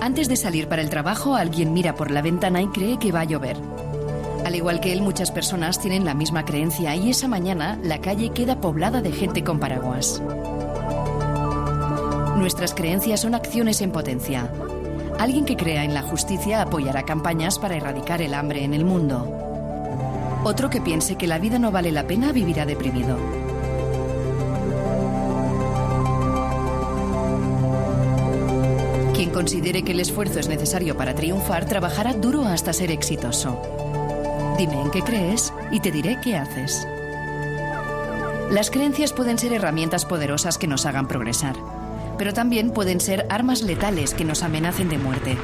Antes de salir para el trabajo, alguien mira por la ventana y cree que va a llover. Al igual que él, muchas personas tienen la misma creencia y esa mañana la calle queda poblada de gente con paraguas. Nuestras creencias son acciones en potencia. Alguien que crea en la justicia apoyará campañas para erradicar el hambre en el mundo. Otro que piense que la vida no vale la pena vivirá deprimido. Quien considere que el esfuerzo es necesario para triunfar, trabajará duro hasta ser exitoso. Dime en qué crees y te diré qué haces. Las creencias pueden ser herramientas poderosas que nos hagan progresar, pero también pueden ser armas letales que nos amenacen de muerte.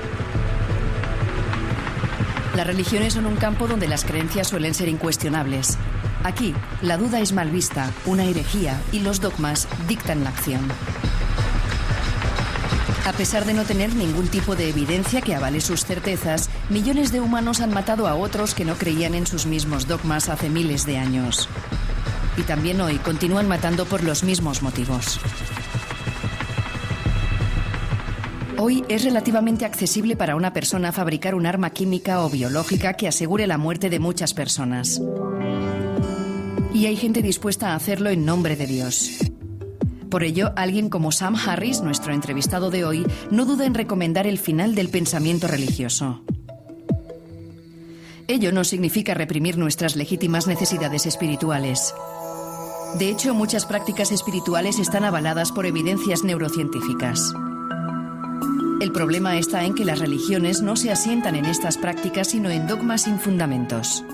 Las religiones son un campo donde las creencias suelen ser incuestionables. Aquí, la duda es mal vista, una herejía, y los dogmas dictan la acción. A pesar de no tener ningún tipo de evidencia que avale sus certezas, millones de humanos han matado a otros que no creían en sus mismos dogmas hace miles de años. Y también hoy continúan matando por los mismos motivos. Hoy es relativamente accesible para una persona fabricar un arma química o biológica que asegure la muerte de muchas personas. Y hay gente dispuesta a hacerlo en nombre de Dios. Por ello, alguien como Sam Harris, nuestro entrevistado de hoy, no duda en recomendar el final del pensamiento religioso. Ello no significa reprimir nuestras legítimas necesidades espirituales. De hecho, muchas prácticas espirituales están avaladas por evidencias neurocientíficas. El problema está en que las religiones no se asientan en estas prácticas, sino en dogmas sin fundamentos.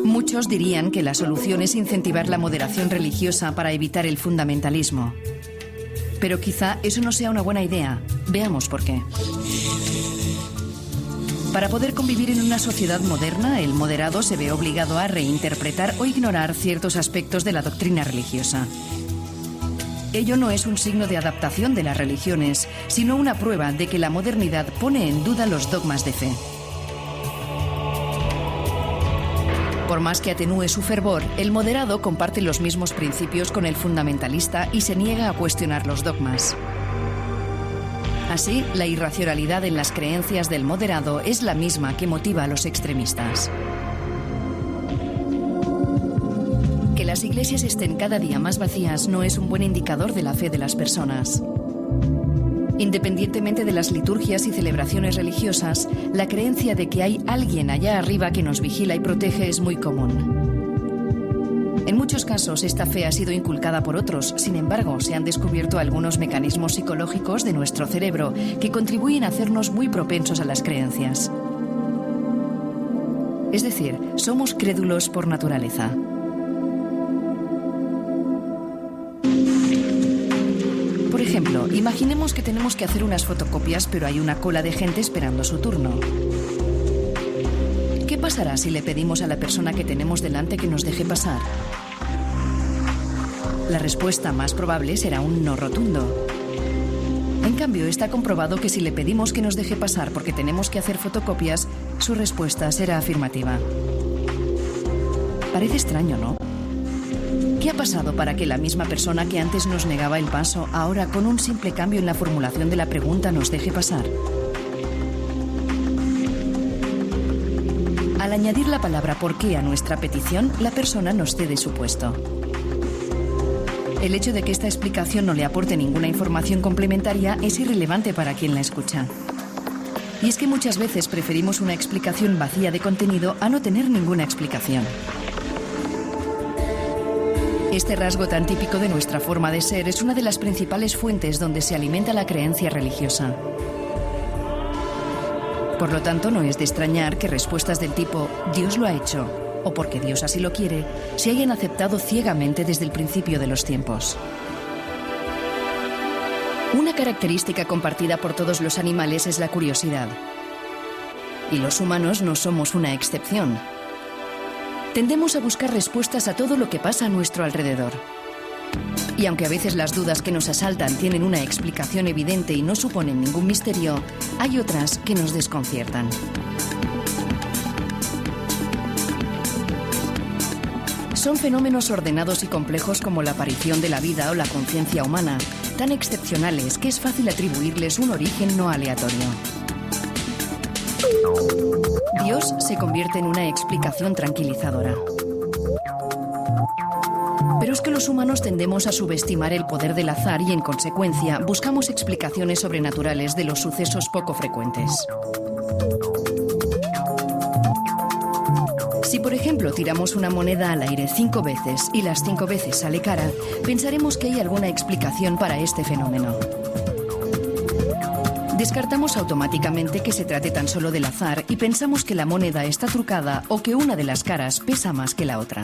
Muchos dirían que la solución es incentivar la moderación religiosa para evitar el fundamentalismo. Pero quizá eso no sea una buena idea. Veamos por qué. Para poder convivir en una sociedad moderna, el moderado se ve obligado a reinterpretar o ignorar ciertos aspectos de la doctrina religiosa. Ello no es un signo de adaptación de las religiones, sino una prueba de que la modernidad pone en duda los dogmas de fe. Por más que atenúe su fervor, el moderado comparte los mismos principios con el fundamentalista y se niega a cuestionar los dogmas. Así, la irracionalidad en las creencias del moderado es la misma que motiva a los extremistas. Que las iglesias estén cada día más vacías no es un buen indicador de la fe de las personas. Independientemente de las liturgias y celebraciones religiosas, la creencia de que hay alguien allá arriba que nos vigila y protege es muy común. En muchos casos, esta fe ha sido inculcada por otros. Sin embargo, se han descubierto algunos mecanismos psicológicos de nuestro cerebro que contribuyen a hacernos muy propensos a las creencias. Es decir, somos crédulos por naturaleza. Por ejemplo, imaginemos que tenemos que hacer unas fotocopias, pero hay una cola de gente esperando su turno. ¿Qué pasará si le pedimos a la persona que tenemos delante que nos deje pasar? La respuesta más probable será un no rotundo. En cambio, está comprobado que si le pedimos que nos deje pasar porque tenemos que hacer fotocopias, su respuesta será afirmativa. Parece extraño, ¿no? ¿Qué ha pasado para que la misma persona que antes nos negaba el paso, ahora con un simple cambio en la formulación de la pregunta nos deje pasar? Al añadir la palabra ¿por qué? A nuestra petición, la persona nos cede su puesto. El hecho de que esta explicación no le aporte ninguna información complementaria es irrelevante para quien la escucha. Y es que muchas veces preferimos una explicación vacía de contenido a no tener ninguna explicación. Este rasgo tan típico de nuestra forma de ser es una de las principales fuentes donde se alimenta la creencia religiosa. Por lo tanto, no es de extrañar que respuestas del tipo «Dios lo ha hecho» o «porque Dios así lo quiere» se hayan aceptado ciegamente desde el principio de los tiempos. Una característica compartida por todos los animales es la curiosidad. Y los humanos no somos una excepción. Tendemos a buscar respuestas a todo lo que pasa a nuestro alrededor. Y aunque a veces las dudas que nos asaltan tienen una explicación evidente y no suponen ningún misterio, hay otras que nos desconciertan. Son fenómenos ordenados y complejos como la aparición de la vida o la conciencia humana, tan excepcionales que es fácil atribuirles un origen no aleatorio. Dios se convierte en una explicación tranquilizadora. Pero es que los humanos tendemos a subestimar el poder del azar y, en consecuencia, buscamos explicaciones sobrenaturales de los sucesos poco frecuentes. Si, por ejemplo, tiramos una moneda al aire 5 veces y las 5 veces sale cara, pensaremos que hay alguna explicación para este fenómeno. Descartamos automáticamente que se trate tan solo del azar y pensamos que la moneda está trucada o que una de las caras pesa más que la otra.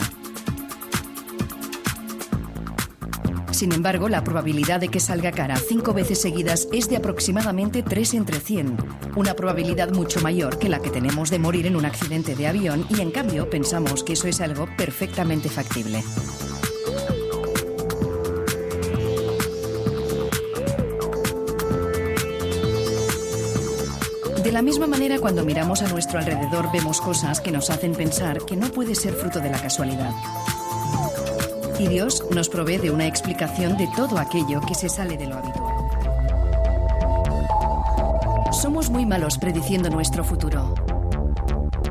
Sin embargo, la probabilidad de que salga cara 5 veces seguidas es de aproximadamente 3 entre 100, una probabilidad mucho mayor que la que tenemos de morir en un accidente de avión y, en cambio, pensamos que eso es algo perfectamente factible. De la misma manera, cuando miramos a nuestro alrededor, vemos cosas que nos hacen pensar que no puede ser fruto de la casualidad. Y Dios nos provee de una explicación de todo aquello que se sale de lo habitual. Somos muy malos prediciendo nuestro futuro.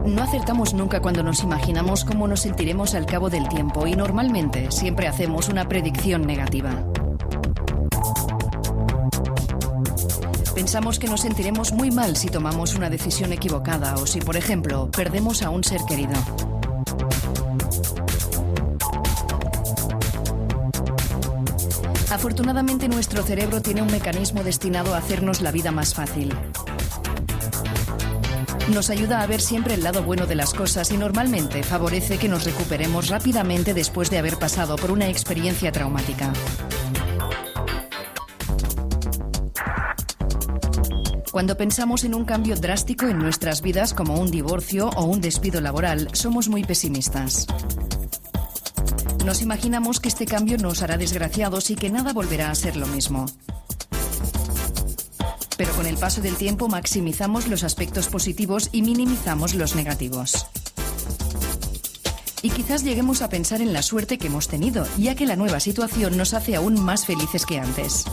No acertamos nunca cuando nos imaginamos cómo nos sentiremos al cabo del tiempo y normalmente siempre hacemos una predicción negativa. Pensamos que nos sentiremos muy mal si tomamos una decisión equivocada o si, por ejemplo, perdemos a un ser querido. Afortunadamente, nuestro cerebro tiene un mecanismo destinado a hacernos la vida más fácil. Nos ayuda a ver siempre el lado bueno de las cosas y normalmente favorece que nos recuperemos rápidamente después de haber pasado por una experiencia traumática. Cuando pensamos en un cambio drástico en nuestras vidas, como un divorcio o un despido laboral, somos muy pesimistas. Nos imaginamos que este cambio nos hará desgraciados y que nada volverá a ser lo mismo. Pero con el paso del tiempo maximizamos los aspectos positivos y minimizamos los negativos. Y quizás lleguemos a pensar en la suerte que hemos tenido, ya que la nueva situación nos hace aún más felices que antes.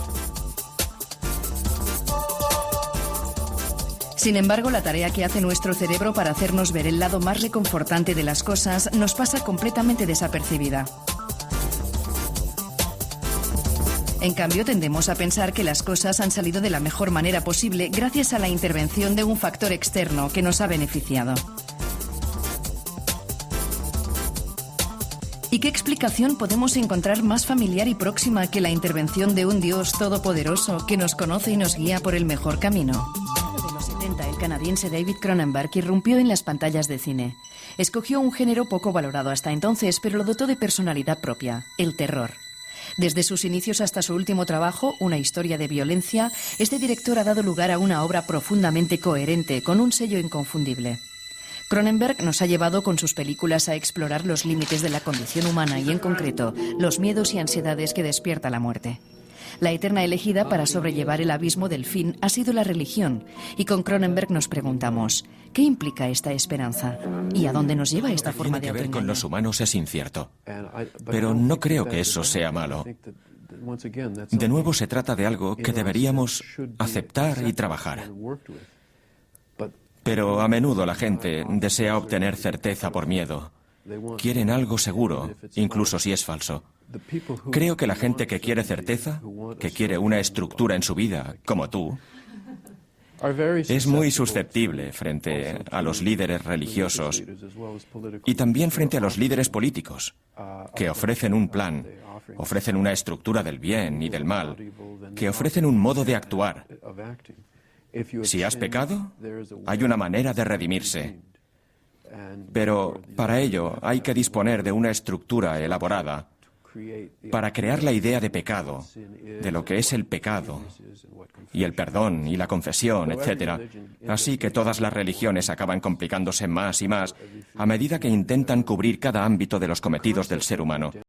Sin embargo, la tarea que hace nuestro cerebro para hacernos ver el lado más reconfortante de las cosas nos pasa completamente desapercibida. En cambio, tendemos a pensar que las cosas han salido de la mejor manera posible gracias a la intervención de un factor externo que nos ha beneficiado. ¿Y qué explicación podemos encontrar más familiar y próxima que la intervención de un Dios todopoderoso que nos conoce y nos guía por el mejor camino? El canadiense David Cronenberg irrumpió en las pantallas de cine. Escogió un género poco valorado hasta entonces, pero lo dotó de personalidad propia, el terror. Desde sus inicios hasta su último trabajo, Una historia de violencia, este director ha dado lugar a una obra profundamente coherente, con un sello inconfundible. Cronenberg nos ha llevado con sus películas a explorar los límites de la condición humana y, en concreto, los miedos y ansiedades que despierta la muerte. La eterna elegida para sobrellevar el abismo del fin ha sido la religión, y con Cronenberg nos preguntamos, ¿qué implica esta esperanza? ¿Y a dónde nos lleva esta forma de autoengaño? Lo que tiene que ver con los humanos es incierto, pero no creo que eso sea malo. De nuevo, se trata de algo que deberíamos aceptar y trabajar. Pero a menudo la gente desea obtener certeza por miedo. Quieren algo seguro, incluso si es falso. Creo que la gente que quiere certeza, que quiere una estructura en su vida, como tú, es muy susceptible frente a los líderes religiosos y también frente a los líderes políticos, que ofrecen un plan, ofrecen una estructura del bien y del mal, que ofrecen un modo de actuar. Si has pecado, hay una manera de redimirse. Pero para ello hay que disponer de una estructura elaborada para crear la idea de pecado, de lo que es el pecado, y el perdón y la confesión, etc. Así que todas las religiones acaban complicándose más y más a medida que intentan cubrir cada ámbito de los cometidos del ser humano.